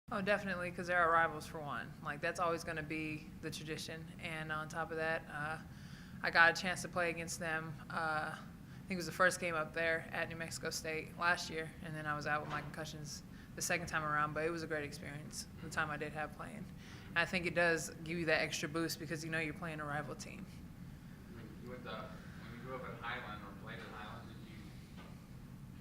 Oh, definitely, because there are rivals for one. Like that's always going to be the tradition. And on top of that, I got a chance to play against them. I think it was the first game up there at New Mexico State last year, and then I was out with my concussions the second time around. But it was a great experience the time I did have playing. And I think it does give you that extra boost because you know you're playing a rival team. When you grew up at Highland or played at Highland, did you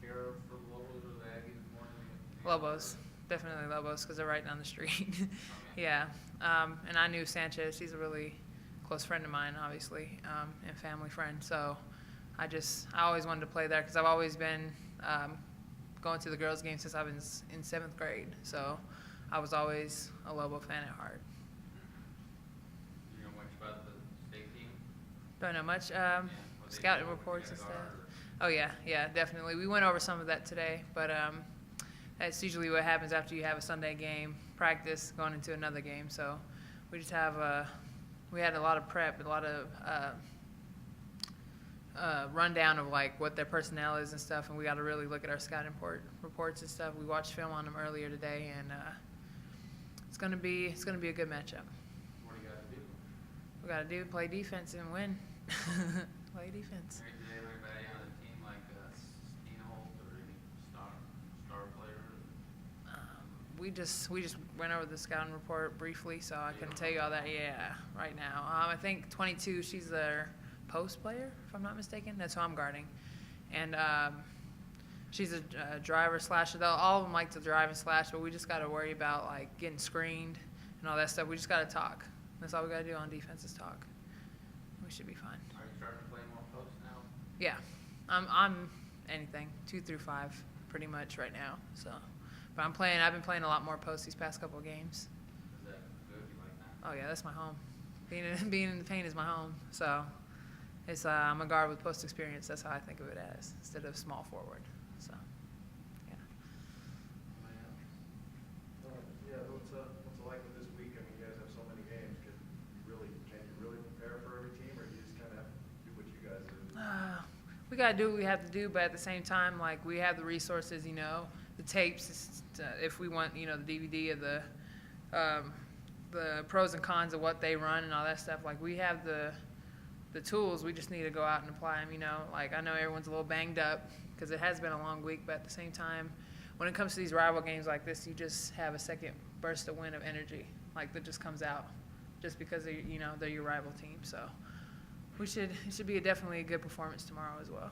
care for the Lobos or the Aggies more than the Lobos, definitely Lobos, because they're right down the street. Yeah, and I knew Sanchez. He's a really close friend of mine, obviously, and family friend. So I always wanted to play there because I've always been going to the girls' game since I was in seventh grade. So I was always a Lobo fan at heart. Do you know much about the state team? Don't know much. What they Scouting do, reports and what stuff. they Oh yeah, definitely. We went over some of that today, but that's usually what happens after you have a Sunday game, practice, going into another game. So we just we had a lot of prep, a lot of rundown of like what their personnel is and stuff, and we got to really look at our scouting reports and stuff. We watched film on them earlier today, and it's gonna be a good matchup. What do you got to do? We got to play defense and win. Play defense. Did they have anybody on the team like Steenholt or any star player? We just went over the scouting report briefly, so I couldn't tell you all that. Yeah, right now. I think 22. She's their post player, if I'm not mistaken. That's who I'm guarding, and she's a driver slasher. All of them like to drive and slash, but we just got to worry about like getting screened and all that stuff. We just got to talk. That's all we got to do on defense is talk. We should be fine. Are you starting to play more post now? Yeah, I'm anything 2 through 5 pretty much right now. So, but I've been playing a lot more post these past couple of games. Is that good? You like that? Oh yeah, that's my home. Being in the paint is my home. So, it's I'm a guard with post experience. That's how I think of it as instead of small forward. So, yeah. Yeah, what's it like with this week? I mean, you guys have so many games. Can you really prepare for every team, or do you just kind of have to do what you guys do? We gotta do what we have to do, but at the same time, like we have the resources, the tapes. If we want, the DVD of the pros and cons of what they run and all that stuff. Like we have the tools. We just need to go out and apply them. Like I know everyone's a little banged up because it has been a long week, but at the same time, when it comes to these rival games like this, you just have a second burst of energy, like that just comes out, just because they're your rival team. So it should be definitely a good performance tomorrow as well.